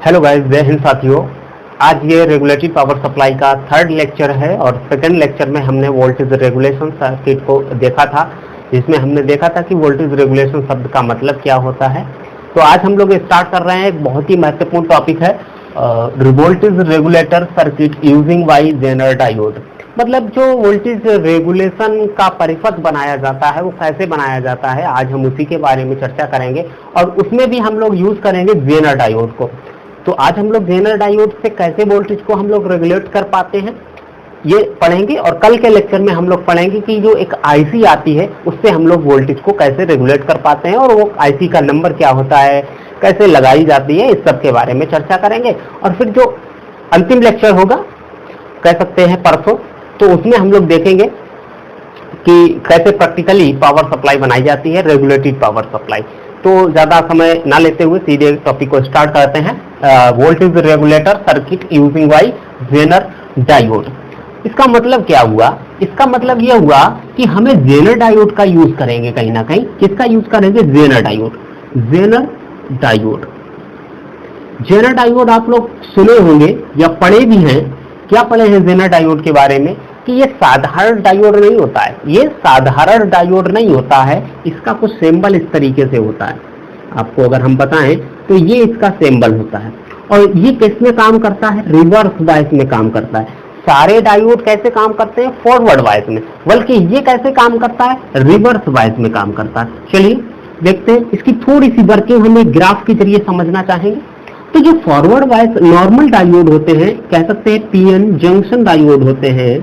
Hello guys, जय हिंद साथियों। आज ये रेगुलेटरी पावर सप्लाई का थर्ड लेक्चर है और सेकंड लेक्चर में हमने वोल्टेज रेगुलेशन सर्किट को देखा था, जिसमें हमने देखा था कि वोल्टेज रेगुलेशन शब्द का मतलब क्या होता है। तो आज हम लोग स्टार्ट कर रहे हैं, एक बहुत ही महत्वपूर्ण टॉपिक है voltage regulator circuit using by Zener diode. मतलब जो वोल्टेज रेगुलेशन का परिपथ बनाया जाता है वो कैसे बनाया जाता है, आज हम उसी के बारे में चर्चा करेंगे और उसमें भी हम लोग यूज करेंगे जेनर डायोड को। तो आज हम लोग जेनर डायोड से कैसे वोल्टेज को हम लोग रेगुलेट कर पाते हैं ये पढ़ेंगे, और कल के लेक्चर में हम लोग पढ़ेंगे कि जो एक आईसी आती है उससे हम लोग वोल्टेज को कैसे रेगुलेट कर पाते हैं और वो आईसी का नंबर क्या होता है, कैसे लगाई जाती है, इस सब के बारे में चर्चा करेंगे। और फिर जो अंतिम लेक्चर होगा, कह सकते हैं परसों, तो उसमें हम लोग देखेंगे कि कैसे प्रैक्टिकली पावर सप्लाई बनाई जाती है, रेगुलेटेड पावर सप्लाई। तो ज्यादा समय ना लेते हुए सीधे टॉपिक को स्टार्ट करते हैं। Voltage regulator circuit using by Zener diode. इसका मतलब क्या हुआ? इसका मतलब यह हुआ कि हमें जेनर डायोड का यूज करेंगे कहीं ना कहीं। किसका यूज करेंगे? Zener diode. Zener diode, Zener diode आप लोग सुने होंगे या पढ़े भी हैं। क्या पढ़े हैं जेनर डायोड के बारे में? कि ये साधारण डायोड नहीं होता है, ये साधारण डायोड नहीं होता है, इसका कुछ सिंबल इस तरीके से होता है। आपको अगर हम बताएं तो ये इसका सिंबल होता है। और ये किस में काम करता है? रिवर्स बायस में काम करता है। सारे डायोड कैसे काम करते हैं? फॉरवर्ड बायस में। बल्कि ये कैसे काम करता है? रिवर्स बायस में काम करता है। चलिए देखते हैं, इसकी थोड़ी सी वर्किंग हम एक ग्राफ के जरिए समझना चाहेंगे। तो जो फॉरवर्ड बायस नॉर्मल डायोड होते हैं, कह सकते हैं पीएन जंक्शन डायोड होते हैं,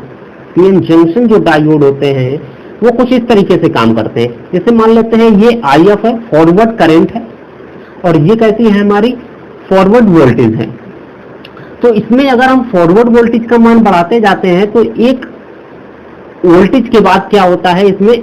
पीएन जंक्शन जो डायोड होते हैं वो कुछ इस तरीके से काम करते हैं। जैसे मान लेते हैं ये आईएफ है, फॉरवर्ड करंट है, और ये कैसी है हमारी? फॉरवर्ड वोल्टेज है। तो इसमें अगर हम फॉरवर्ड वोल्टेज का मान बढ़ाते जाते हैं तो एक वोल्टेज के बाद क्या होता है, इसमें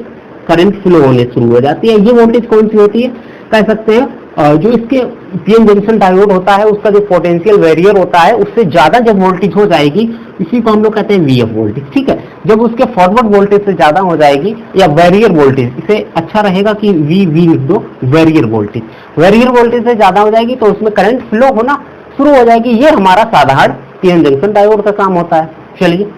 करंट फ्लो होने शुरू हो जाती है। ये वोल्टेज कौन सी होती है? कह सकते हैं जो इसके पीएन जंक्शन डायोड होता है उसका जो पोटेंशियल वेरियर होता है उससे ज्यादा जब वोल्टेज हो जाएगी, इसी को हम लोग कहते हैं वीएफ वोल्टेज। ठीक है, जब उसके फॉरवर्ड वोल्टेज से ज्यादा हो जाएगी, या वेरियर वोल्टेज, इसे अच्छा रहेगा कि वी लिख दो, वेरियर वोल्टेज। वेरियर वोल्टेज से ज्यादा हो जाएगी तो उसमें करंट फ्लो होना शुरू हो जाएगी। ये हमारा साधारण पीएन जंक्शन डायोड का काम होता है। चलिए,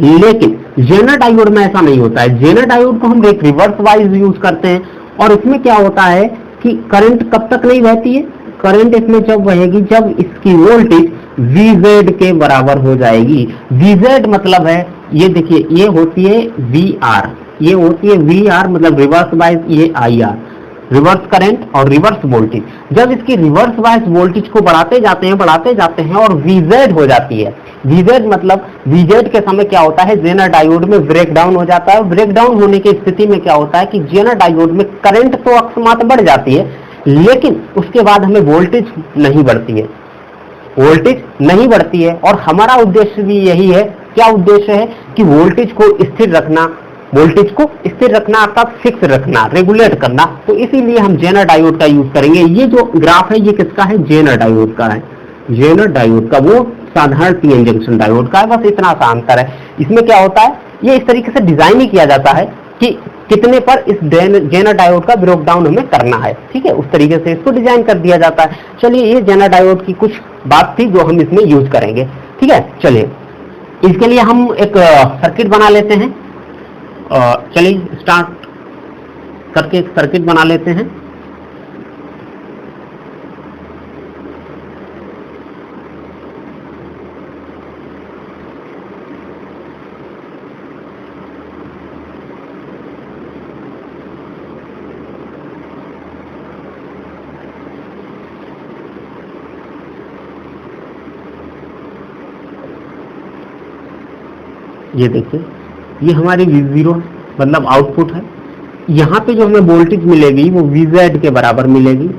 लेकिन जेनर डायोड में ऐसा नहीं होता है। जेनर डायोड को हम एक रिवर्स वाइज यूज करते हैं, और इसमें क्या होता है कि करंट कब तक नहीं बहती है? करंट इसमें जब बहेगी जब इसकी वोल्टेज VZ के बराबर हो जाएगी। VZ मतलब है, ये देखिए, ये होती है VR, ये होती है VR मतलब रिवर्स बायस, ये IR, रिवर्स करंट और रिवर्स वोल्टेज। जब इसकी रिवर्स बायस वोल्टेज को बढ़ाते जाते हैं और VZ हो जाती है, VZ मतलब VZ के समय क्या होता है, जेनर डायोड में ब्रेक डाउन हो जाता है। ब्रेक डाउन होने की स्थिति में क्या होता है कि जेनर डायोड में करंट तो अकस्मात बढ़ जाती है, लेकिन उसके बाद हमें वोल्टेज नहीं बढ़ती है, वोल्टेज नहीं बढ़ती है। और हमारा उद्देश्य भी यही है। क्या उद्देश्य है? कि वोल्टेज को स्थिर रखना, वोल्टेज को स्थिर रखना अर्थात फिक्स रखना, रेगुलेट करना। तो इसीलिए हम जेनर डायोड का यूज करेंगे। ये जो ग्राफ है ये किसका है? जेनर डायोड का है। जेनर डायोड का, वो साधारण पीएन जंक्शन डायोड का है। बस इतना सा अंतर है। इसमें क्या होता है, ये इस तरीके से डिजाइन ही किया जाता है कि कितने पर इस जेनर डायोड का ब्रेक डाउन हमें करना है। ठीक है, उस तरीके से इसको डिजाइन कर दिया जाता है। चलिए, ये जेनर डायोड की कुछ बात थी जो हम इसमें यूज करेंगे। ठीक है, चलिए इसके लिए हम एक सर्किट बना लेते हैं। चलिए स्टार्ट करके एक सर्किट बना लेते हैं। ये देखिए, ये हमारी V0 मतलब आउटपुट है। यहाँ पे जो हमें वोल्टेज मिलेगी वो VZ के बराबर मिलेगी।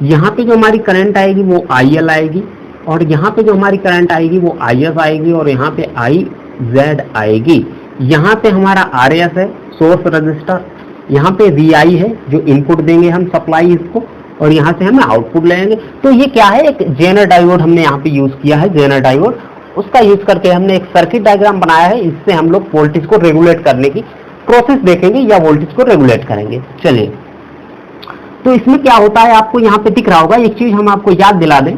यहाँ पे जो हमारी करंट आएगी वो IL आएगी, और यहाँ पे जो हमारी करंट आएगी वो IF आएगी, और यहाँ पे IZ आएगी। यहाँ पे हमारा RS है, सोर्स रजिस्टर। यहाँ पे VI है जो इनपुट देंगे हम सप्लाई इसको, और यहाँ से हम आउटपुट लेंगे। तो ये क्या है? एक जेनर डायोड हमने यहाँ पे यूज किया है। जेनर डायोड, उसका यूज करके हमने एक सर्किट डायग्राम बनाया है। इससे हम लोग वोल्टेज को रेगुलेट करने की प्रोसेस देखेंगे या वोल्टेज को रेगुलेट करेंगे। चलिए, तो इसमें क्या होता है आपको यहाँ पे दिख रहा होगा। एक चीज हम आपको याद दिला दें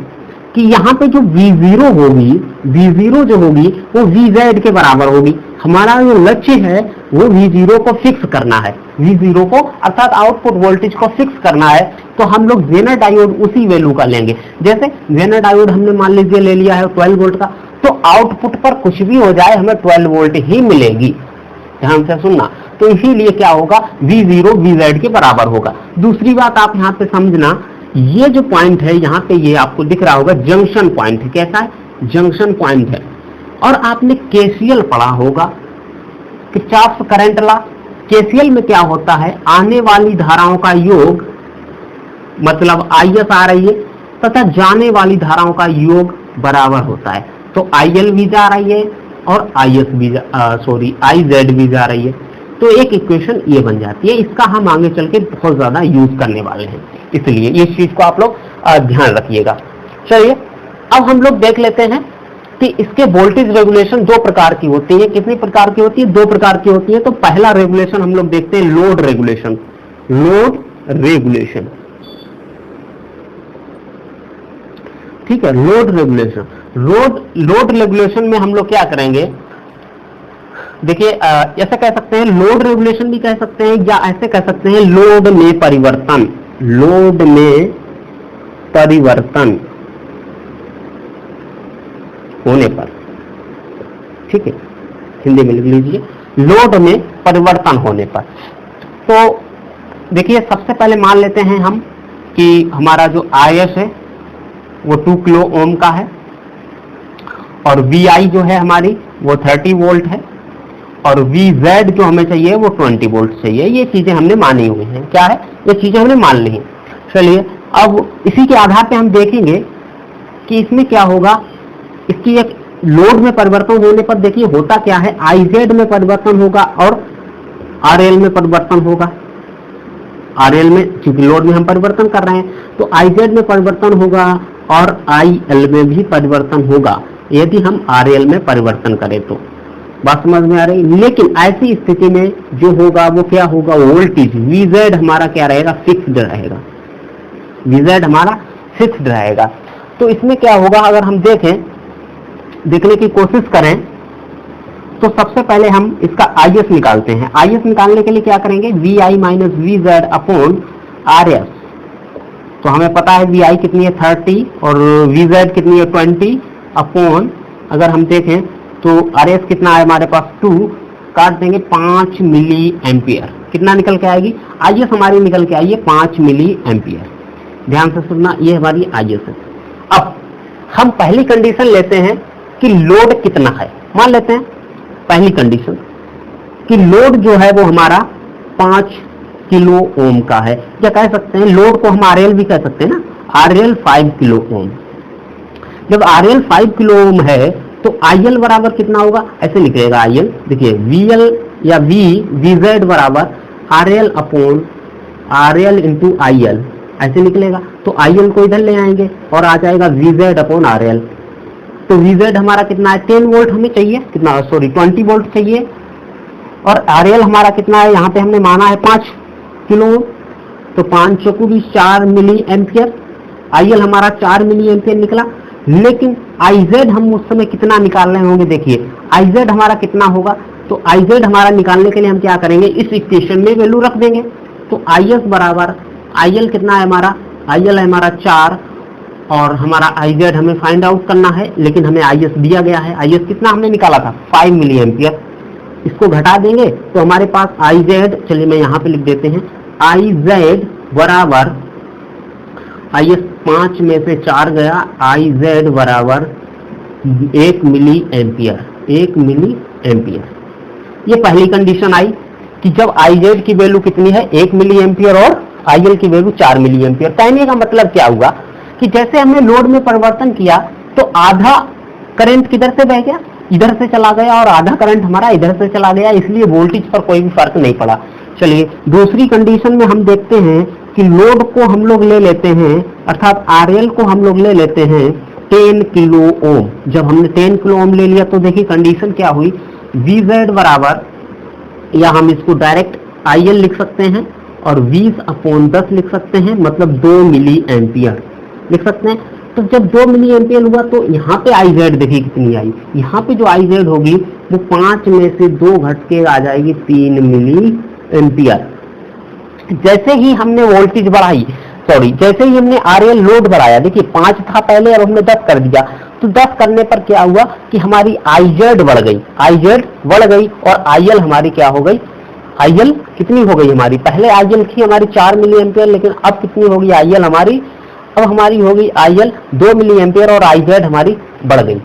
कि यहाँ पे जो V0 होगी, V0 जो होगी वो VZ के बराबर होगी। हमारा जो लक्ष्य है वो V0 को फिक्स करना है, V0 को अर्थात आउटपुट वोल्टेज को फिक्स करना है। तो हम लोग जेनर डायोड उसी वैल्यू का लेंगे। जैसे जेनर डायोड हमने मान लीजिए ले लिया है 12 वोल्ट का, तो आउटपुट पर कुछ भी हो जाए हमें 12 वोल्ट ही मिलेगी। ध्यान से सुनना। तो इसीलिए क्या होगा, V0 VZ के बराबर होगा। दूसरी बात आप यहाँ पे समझना, ये जो पॉइंट है यहाँ पे ये आपको दिख रहा होगा जंक्शन पॉइंट है। कैसा है? जंक्शन पॉइंट है। और आपने KCL पढ़ा होगा, किरचॉफ करंट लॉ। KCL में क्या होता है, आने वाली धाराओं का योग मतलब IS आ रही है तथा जाने वाली धाराओं का योग बराबर होता है। तो IL भी जा रही है और IS भी IZ भी जा रही है। तो एक इक्वेशन ये बन जाती है। इसका हम आगे चल के बहुत ज्यादा यूज करने वाले हैं, इसलिए इस चीज को आप लोग ध्यान रखिएगा। चलिए अब हम लोग देख लेते हैं कि इसके वोल्टेज रेगुलेशन दो प्रकार की होती है। कितनी प्रकार की होती है? दो प्रकार की होती है। तो पहला रेगुलेशन हम लोग देखते हैं लोड रेगुलेशन। लोड रेगुलेशन, ठीक है, लोड रेगुलेशन। लोड रेगुलेशन में हम लोग क्या करेंगे, देखिए ऐसा कह सकते हैं, लोड रेगुलेशन भी कह सकते हैं या ऐसे कह सकते हैं लोड में परिवर्तन। लोड में परिवर्तन होने पर, ठीक है, हिंदी में लिख लीजिए, लोड में परिवर्तन होने पर। तो देखिए सबसे पहले मान लेते हैं हम कि हमारा जो IS है वो 2 किलो ओम का है और VI जो है हमारी वो 30 वोल्ट है और VZ जो हमें चाहिए वो 20 वोल्ट चाहिए। ये चीजें हमने मानी हुई हैं। क्या है? ये चीजें हमने मान ली हैं। चलिए अब इसी के आधार पे हम देखेंगे कि इसमें क्या होगा। इसकी एक लोड में परिवर्तन होने पर देखिए होता क्या है, IZ में परिवर्तन होगा और RL में परिवर्तन होगा। RL में, क्योंकि लोड में हम परिवर्तन कर रहे हैं, तो IZ में परिवर्तन होगा और IL में भी परिवर्तन होगा यदि हम RL में परिवर्तन करें तो। बात समझ में आ रही? लेकिन ऐसी स्थिति में जो होगा वो क्या होगा, वोल्टेज VZ हमारा क्या रहेगा, फिक्स्ड रहेगा। VZ हमारा फिक्स्ड रहेगा। तो इसमें क्या होगा, अगर हम देखने की कोशिश करें तो सबसे पहले हम इसका IS निकालते हैं। IS निकालने के लिए क्या करेंगे, VI minus VZ upon RS। तो हमें पता है VI कितनी है 30 और VZ कितनी है 20 अपॉन, अगर हम देखें तो RS कितना है हमारे पास 2, काट देंगे 5 मिली एम्पियर। कितना निकल के आएगी, IS हमारी निकल के आई है 5 मिली एम्पियर। ध्यान से सुनना, ये हमारी IS है। अब हम पहली कंडीशन लेते हैं कि लोड कितना है। मान लेते हैं पहली कंडीशन कि लोड जो है वो हमारा 5 किलो ओम का है, या कह सकते हैं लोड को हम RL भी कह सकते हैं ना, RL 5 किलो ओम। जब RL 5 किलो ओम है तो IL बराबर कितना होगा, ऐसे लिखेगा IL, देखिए VL या VZ बराबर RL upon RL into IL, ऐसे निकलेगा। तो IL को इधर ले आएंगे और आ जाएगा VZ अपॉन RL। तो VZ हमारा कितना है, 10 वोल्ट हमें चाहिए, कितना 20 वोल्ट चाहिए। और RL हमारा कितना है, यहाँ पे हमने माना है 5 किलो, तो 5 चौकू 20, 4 मिली एम्पियर। IL हमारा 4 मिली एम्पियर निकला। लेकिन IZ हम उस समय कितना निकाल रहे होंगे, देखिए IZ हमारा कितना होगा। तो IZ हमारा निकालने के लिए हम क्या करेंगे, इस इक्वेशन में वैल्यू रख देंगे। तो IS बराबर, IL कितना है हमारा, IL है हमारा 4 और हमारा IZ हमें फाइंड आउट करना है, लेकिन हमें IS दिया गया है। IS कितना हमने निकाला था, 5 मिली एम्पियर। इसको घटा देंगे तो हमारे पास IZ, चलिए मैं यहाँ पे लिख देते हैं, IZ बराबर, IS 5 में से 4 गया, IZ बराबर 1 मिली एम्पियर, 1 मिली एम्पियर। ये पहली कंडीशन आई कि जब IZ की वैल्यू कितनी है, 1 मिली एम्पियर और IL की वैल्यू 4 मिली एम्पियर। कहने का मतलब क्या हुआ कि जैसे हमने लोड में परिवर्तन किया तो आधा करंट किधर से बह गया, इधर से चला गया, और आधा करंट हमारा इधर से चला गया, इसलिए वोल्टेज पर कोई भी फर्क नहीं पड़ा। चलिए दूसरी कंडीशन में हम देखते हैं कि लोड को हम लोग ले लेते हैं, अर्थात RL को हम लोग ले लेते हैं 10 किलो ओम। जब हमने 10 किलो ओम ले लिया तो देखिए कंडीशन क्या हुई, VZ बराबर, या हम इसको डायरेक्ट IL लिख सकते हैं और 20 अपॉन 10 लिख सकते हैं, मतलब 2 मिली एम्पियर लिख सकते हैं। तो जब 2 मिली एम्पियर हुआ तो यहाँ पे आई जेड देखिए कितनी आई, यहाँ पे जो आई जेड होगी वो 5 में से 2 घट के आ जाएगी 3 मिली एम्पियर। जैसे ही हमने वोल्टेज बढ़ाई, जैसे ही हमने आरएल लोड बढ़ाया, देखिए 5 था पहले और हमने 10 कर दिया, तो 10 करने पर क्या हुआ कि हमारी आई जेड बढ़ गई, आई जेड बढ़ गई और आईएल हमारी क्या हो गई, आईएल कितनी हो गई हमारी, पहले आईएल थी हमारी 4 मिली एम्पियर, लेकिन अब कितनी होगी आईएल हमारी, अब हमारी होगी आईएल 2 मिली एम्पियर और आई जेड हमारी बढ़ गई,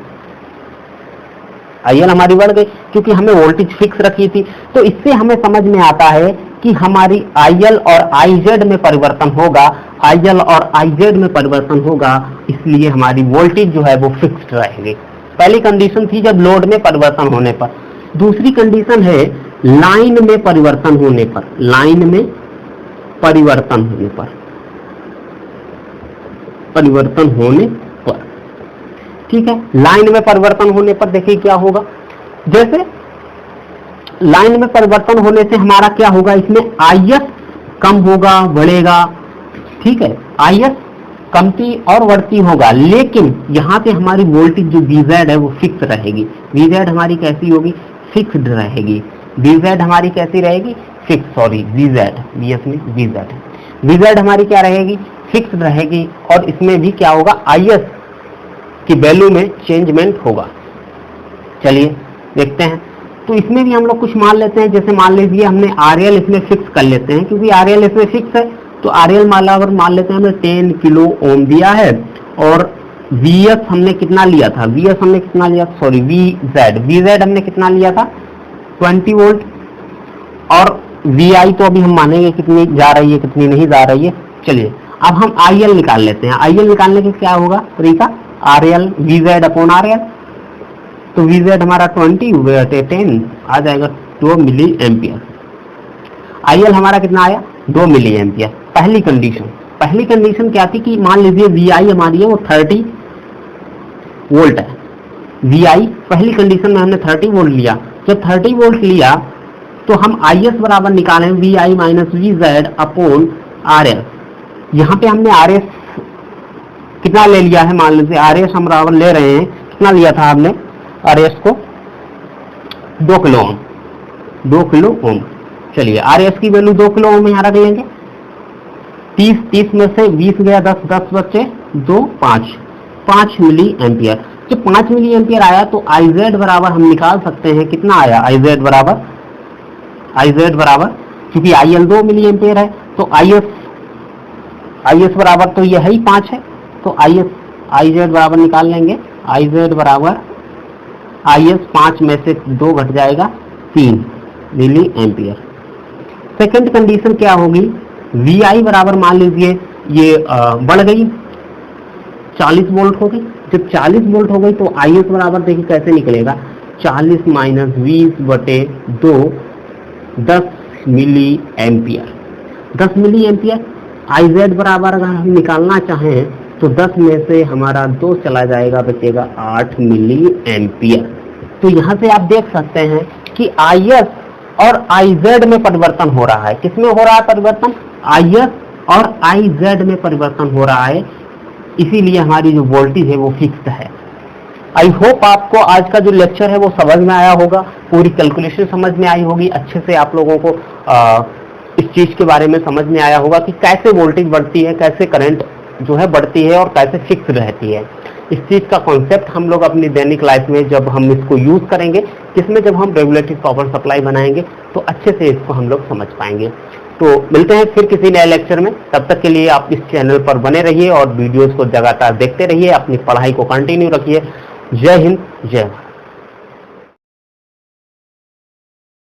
आईएल हमारी बढ़ गई क्योंकि हमें वोल्टेज फिक्स रखी थी। तो इससे हमें समझ में आता है कि हमारी आईएल और आईजेड में परिवर्तन होगा, आईएल और आईजेड में परिवर्तन होगा, इसलिए हमारी वोल्टेज जो है वो फिक्स्ड रहेगी। पहली कंडीशन थी जब लोड में परिवर्तन होने पर। दूसरी कंडीशन है लाइन में परिवर्तन होने पर, लाइन में परिवर्तन होने पर, परिवर्तन होने पर, ठीक है। लाइन में परिवर्तन होने पर देखिए क्या होगा, जैसे लाइन में परिवर्तन होने से हमारा क्या होगा, इसमें आईएस कम होगा बढ़ेगा, ठीक है, आईएस कमती और बढ़ती होगा, लेकिन यहाँ पे हमारी वोल्टेज जो वीजेड है वो फिक्स रहेगी। वीजेड हमारी कैसी होगी, फिक्स्ड रहेगी। वीजेड हमारी कैसी रहेगी, फिक्स, वीजेड, बीएस में वीजेड, वीजेड हमारी क्या रहेगी, फिक्स्ड रहेगी। और इसमें भी क्या होगा, आईएस की वैल्यू में चेंजमेंट होगा। चलिए देखते हैं। तो इसमें भी हम लोग कुछ मान लेते हैं, जैसे मान लीजिए हमने आरएल इसमें फिक्स कर लेते हैं, क्योंकि आरएल इसमें फिक्स है तो आरएल मान लेते हैं हमने 10 किलो ओम दिया है, और वीएस हमने कितना लिया था, वीएस हमने कितना लिया, वीजेड हमने कितना लिया था 20 वोल्ट, और वीआई तो अभी हम मानेंगे कितनी जा रही है कितनी नहीं जा रही है। चलिए अब हम आईएल निकाल लेते हैं। आईएल निकालने के क्या होगा तरीका, आरएल वीजेड अपॉन आरएल, तो वीजेड हमारा 20 बटे 10 आ जाएगा 2 मिली एम्पियर। आईएल हमारा कितना आया, 2 मिली एम्पियर। पहली कंडीशन क्या थी कि मान लीजिए वीआई हमारी है वो 30 वोल्ट है, वीआई पहली कंडीशन में हमने 30 वोल्ट लिया। जब 30 वोल्ट लिया तो हम आईएस बराबर निकालें VI minus VZ upon RL. यहाँ पे हमने आरएस कितना ले लिया है, मान लीजिए आरएस हम बराबर ले रहे हैं, कितना लिया था हमने आरएस को 2 किलो ओम, 2 किलो ओम। चलिए आरएस की वैल्यू 2 किलो ओम यहाँ रख लेंगे। 30 में से 20 गया, 10 बचे 2, 5 मिली एम्पियर। जब 5 मिली एम्पियर आया तो आईजेड बराबर हम निकाल सकते हैं, कितना आया आईजेड बराबर, क्योंकि आईएल 2 मिली एम्पियर है तो आईएस बराबर तो यह ही 5 है, तो आईजेड बराबर निकाल लेंगे, आईजेड बराबर आईएस 5 में से 2 घट जाएगा 3 मिली एम्पियर। सेकंड कंडीशन क्या होगी, वीआई बराबर मान लीजिए ये बढ़ गई 40 वोल्ट हो गई। जब 40 वोल्ट हो गई तो आईएस बराबर देखिए कैसे निकलेगा, 40 माइनस 20 बटे 2, 10 milliampere. 10 milliampere IZ बराबर अगर हम निकालना चाहें तो 10 में से हमारा 2 चला जाएगा, बचेगा 8 मिली एम्पियर। तो यहाँ से आप देख सकते हैं कि आईएस और आईजेड में परिवर्तन हो रहा है। किसमें हो रहा है परिवर्तन, आईएस और आईजेड में परिवर्तन हो रहा है, इसीलिए हमारी जो वोल्टेज है वो फिक्स्ड है। आई होप आपको आज का जो लेक्चर है वो समझ में आया होगा, पूरी कैलकुलेशन समझ में आई होगी, अच्छे से आप लोगों को इस चीज के बारे में समझ में आया होगा कि कैसे वोल्टेज बढ़ती है, कैसे करंट जो है बढ़ती है और कैसे फिक्स रहती है। इस चीज का कॉन्सेप्ट हम लोग अपनी दैनिक लाइफ में जब हम इसको यूज करेंगे, किसमें जब हम रेगुलेटरी पावर सप्लाई बनाएंगे तो अच्छे से इसको हम लोग समझ पाएंगे। तो मिलते हैं फिर किसी नए लेक्चर में, तब तक के लिए आप इस चैनल पर बने रहिए और वीडियोस को लगातार देखते रहिए, अपनी पढ़ाई को कंटिन्यू रखिए। जय हिंद, जय भारत।